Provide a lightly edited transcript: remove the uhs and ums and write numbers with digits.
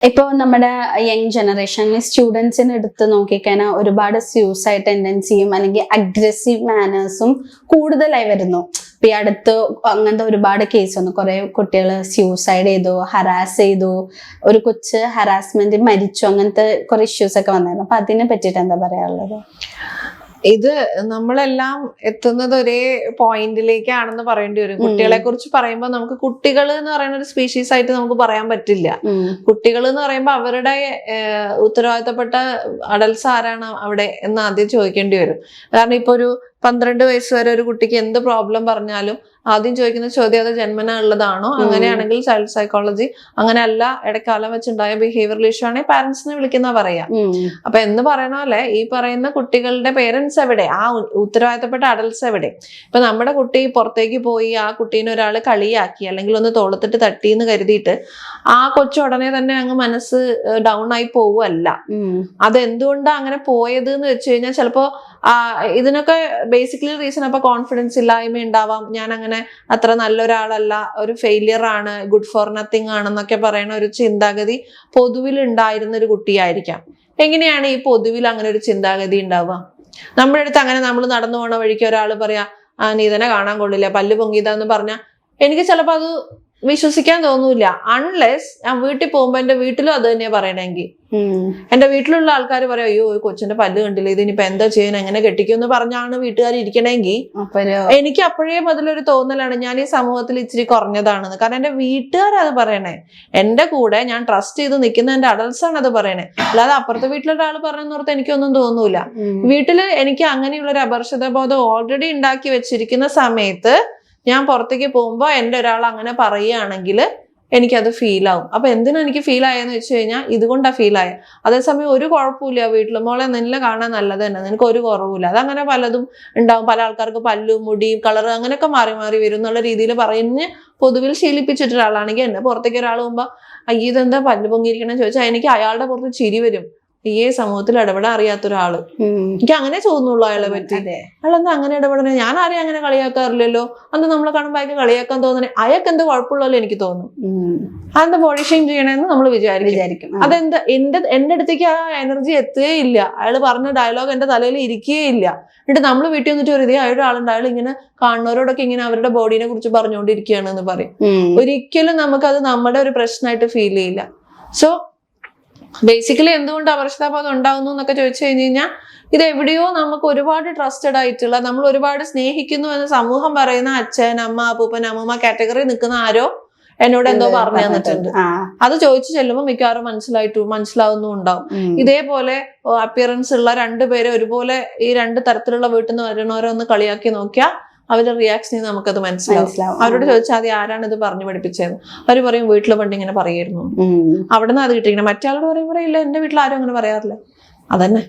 ഇപ്പോൾ നമ്മുടെ യങ് ജനറേഷനിൽ സ്റ്റുഡൻസിന് എടുത്ത് നോക്കിക്കഴിഞ്ഞാൽ ഒരുപാട് സ്യൂസൈഡ് ടെൻഡൻസിയും അല്ലെങ്കിൽ അഗ്രസീവ് മാനേഴ്സും കൂടുതലായി വരുന്നു. ഇപ്പൊ ഈ അടുത്ത് അങ്ങനത്തെ ഒരുപാട് കേസ് വന്നു. കുറെ കുട്ടികൾ സ്യൂസൈഡ് ചെയ്തു, ഹറാസ് ചെയ്തു, ഒരു കൊച്ച് ഹറാസ്മെന്റ് മരിച്ചു, അങ്ങനത്തെ കുറെ ഇഷ്യൂസ് ഒക്കെ വന്നായിരുന്നു. അപ്പൊ അതിനെ പറ്റിയിട്ട് എന്താ പറയാനുള്ളത്? ഇത് നമ്മളെല്ലാം എത്തുന്നത് ഒരേ പോയിന്റിലേക്കാണെന്ന് പറയേണ്ടി വരും. കുട്ടികളെ കുറിച്ച് പറയുമ്പോൾ നമുക്ക് കുട്ടികൾ എന്ന് പറയുന്ന ഒരു സ്പീഷീസ് ആയിട്ട് നമുക്ക് പറയാൻ പറ്റില്ല. കുട്ടികൾ എന്ന് പറയുമ്പോൾ അവരുടെ ഉത്തരവാദിത്തപ്പെട്ട അഡൽസ് ആരാണ് അവിടെ എന്ന് ആദ്യം ചോദിക്കേണ്ടി വരും. കാരണം ഇപ്പൊ ഒരു 12 വയസ്സ് വരെ ഒരു കുട്ടിക്ക് എന്ത് പ്രോബ്ലം പറഞ്ഞാലും ആദ്യം ചോദിക്കുന്ന ചോദ്യം അത് ജന്മന ഉള്ളതാണോ, അങ്ങനെയാണെങ്കിൽ ചൈൽഡ് സൈക്കോളജി, അങ്ങനെ അല്ല ഇടക്കാലം വെച്ചുണ്ടായ ബിഹേവിയറൽ ഇഷ്യൂ ആണെങ്കിൽ പാരന്റ്സിനെ വിളിക്കുന്ന പറയാം. അപ്പൊ എന്ന് പറയുന്ന പോലെ ഈ പറയുന്ന കുട്ടികളുടെ പേരൻസ് എവിടെ, ആ ഉത്തരവാദിത്തപ്പെട്ട അഡൽസ് എവിടെ? ഇപ്പൊ നമ്മുടെ കുട്ടി പുറത്തേക്ക് പോയി ആ കുട്ടീനെ ഒരാൾ കളിയാക്കി അല്ലെങ്കിൽ ഒന്ന് തോളത്തിട്ട് തട്ടി എന്ന് കരുതിയിട്ട് ആ കൊച്ചു ഉടനെ തന്നെ അങ്ങ് മനസ്സ് ഡൗൺ ആയി പോവല്ല. അതെന്തുകൊണ്ടാ അങ്ങനെ പോയത് എന്ന് വെച്ച് കഴിഞ്ഞാൽ ചിലപ്പോ ഇതിനൊക്കെ ബേസിക്കലി റീസൺ അപ്പൊ കോൺഫിഡൻസ് ഇല്ലായ്മ ഉണ്ടാവാം. ഞാൻ അങ്ങനെ അത്ര നല്ലൊരാളല്ല, ഒരു ഫെയിലിയർ ആണ്, ഗുഡ് ഫോർ നത്തിങ് ആണെന്നൊക്കെ പറയുന്ന ഒരു ചിന്താഗതി പൊതുവിൽ ഉണ്ടായിരുന്ന ഒരു കുട്ടിയായിരിക്കാം. എങ്ങനെയാണ് ഈ പൊതുവിൽ അങ്ങനെ ഒരു ചിന്താഗതി ഉണ്ടാവുക? നമ്മുടെ അടുത്ത് അങ്ങനെ നമ്മൾ നടന്നു പോണ വഴിക്ക് ഒരാൾ പറയാ നീ തന്നെ കാണാൻ കൊള്ളില്ല, പല്ല് പൊങ്ങിയതാന്ന് പറഞ്ഞാൽ എനിക്ക് ചിലപ്പോ അത് വിശ്വസിക്കാൻ തോന്നൂല. അൺലെസ് ഞാൻ വീട്ടിൽ പോകുമ്പോ എന്റെ വീട്ടിലും അത് തന്നെയാ പറയണെങ്കിൽ. എന്റെ വീട്ടിലുള്ള ആൾക്കാർ പറയാം, അയ്യോ കൊച്ചിന്റെ പല്ല് കണ്ടില്ല, ഇതിനിപ്പോ എന്താ ചെയ്യാൻ, എങ്ങനെ കെട്ടിക്കും എന്ന് പറഞ്ഞാണ് വീട്ടുകാർ ഇരിക്കണമെങ്കിൽ എനിക്ക് അപ്പോഴേ മുതലൊരു തോന്നലാണ് ഞാൻ ഈ സമൂഹത്തിൽ ഇച്ചിരി കുറഞ്ഞതാണെന്ന്. കാരണം എന്റെ വീട്ടുകാരത് പറയണേ, എന്റെ കൂടെ ഞാൻ ട്രസ്റ്റ് ചെയ്ത് നിൽക്കുന്ന എന്റെ അഡൽസ് ആണ് അത് പറയണേ. അല്ലാതെ അപ്പുറത്തെ വീട്ടിലൊരാൾ പറഞ്ഞെന്നോർത്ത് എനിക്കൊന്നും തോന്നൂല. വീട്ടില് എനിക്ക് അങ്ങനെയുള്ള ഒരു അപരിചിത ബോധം ഓൾറെഡി ഉണ്ടാക്കി വെച്ചിരിക്കുന്ന സമയത്ത് ഞാൻ പുറത്തേക്ക് പോകുമ്പോ എന്റെ ഒരാൾ അങ്ങനെ പറയുകയാണെങ്കിൽ എനിക്കത് ഫീൽ ആവും. അപ്പൊ എന്തിനാ എനിക്ക് ഫീൽ ആയെന്ന് വെച്ച് കഴിഞ്ഞാൽ ഇതുകൊണ്ടാ ഫീൽ ആയ. അതേസമയം ഒരു കുഴപ്പമില്ല, വീട്ടിൽ മോളെ നിന്നെ കാണാൻ നല്ലത് തന്നെ, നിനക്ക് ഒരു കുറവില്ല. അതങ്ങനെ പലതും ഉണ്ടാവും. പല ആൾക്കാർക്ക് പല്ലും മുടിയും കളറ് അങ്ങനെയൊക്കെ മാറി മാറി വരും എന്നുള്ള രീതിയിൽ പറയുന്ന പൊതുവിൽ ശീലിപ്പിച്ചിട്ട് ഒരാളാണെങ്കിൽ എന്നെ പുറത്തേക്ക് ഒരാൾ പോകുമ്പോ അയ്യോ ഇതെന്താ പല്ല് പൊങ്ങിയിരിക്കണമെന്ന് ചോദിച്ചാൽ എനിക്ക് അയാളുടെ പുറത്ത് ചിരി വരും. ഈ സമൂഹത്തിൽ ഇടപെടാൻ അറിയാത്ത ഒരാള്, എനിക്ക് അങ്ങനെ തോന്നുള്ളൂ അയാളെ പറ്റി. അയാളെന്താ അങ്ങനെ ഇടപെടണേ? ഞാൻ ആരെയും അങ്ങനെ കളിയാക്കാറില്ലല്ലോ. അന്ന് നമ്മളെ കാണുമ്പോൾ അയാൾക്ക് കളിയാക്കാൻ തോന്നണേ, അയാൾക്ക് എന്ത് കുഴപ്പമുള്ളല്ലോ എനിക്ക് തോന്നും. അതെന്താ ബോഡി ഷെയിം ചെയ്യണമെന്ന് നമ്മൾ വിചാരിക്കും. അതെന്താ എന്റെ അടുത്തേക്ക് ആ എനർജി എത്തുകയില്ല. അയാൾ പറഞ്ഞ ഡയലോഗ് എന്റെ തലയിൽ ഇരിക്കുകയില്ല. എന്നിട്ട് നമ്മൾ വീട്ടിൽ വന്നിട്ട് ഒരു അയാളുടെ ആളുണ്ട്, അയാൾ ഇങ്ങനെ കാണുന്നവരോടൊക്കെ ഇങ്ങനെ അവരുടെ ബോഡീനെ കുറിച്ച് പറഞ്ഞുകൊണ്ടിരിക്കുകയാണെന്ന് പറയും. ഒരിക്കലും നമുക്കത് നമ്മുടെ ഒരു പ്രശ്നമായിട്ട് ഫീൽ ചെയ്യില്ല. സോ ബേസിക്കലി എന്തുകൊണ്ട് അപരിചിതബോധം ഉണ്ടാവുന്നു എന്നൊക്കെ ചോദിച്ചു കഴിഞ്ഞു കഴിഞ്ഞാൽ ഇത് എവിടെയോ നമുക്ക് ഒരുപാട് ട്രസ്റ്റഡ് ആയിട്ടുള്ള, നമ്മൾ ഒരുപാട് സ്നേഹിക്കുന്നു എന്ന് സമൂഹം പറയുന്ന അച്ഛൻ, അമ്മ, അപ്പൂപ്പൻ, അമ്മൂമ്മ കാറ്റഗറി നിൽക്കുന്ന ആരോ എന്നോട് എന്തോ പറഞ്ഞു തന്നിട്ടുണ്ട്. അത് ചോദിച്ചു ചെല്ലുമ്പോൾ മിക്കവാറും മനസ്സിലാവുന്നും ഉണ്ടാവും. ഇതേപോലെ അപ്പിയറൻസ് ഉള്ള 2 പേരെ ഒരുപോലെ ഈ 2 തരത്തിലുള്ള വീട്ടിൽ നിന്ന് വരുന്നവരെ ഒന്ന് കളിയാക്കി നോക്കിയാൽ അവരുടെ റിയാക്ഷനിൽ നമുക്കത് മനസ്സിലാവും. അവരോട് ചോദിച്ചാൽ അത് ആരാണ് ഇത് പറഞ്ഞു പഠിപ്പിച്ചത്? അവര് പറയും വീട്ടിൽ പണ്ട് ഇങ്ങനെ പറയായിരുന്നു, അവിടെ നിന്ന് അത് കിട്ടിയിരിക്കണം. മറ്റേ ആളോട് പറയുമ്പോൾ ഇല്ല, എന്റെ വീട്ടിൽ ആരും അങ്ങനെ പറയാറില്ല. അതന്നെ.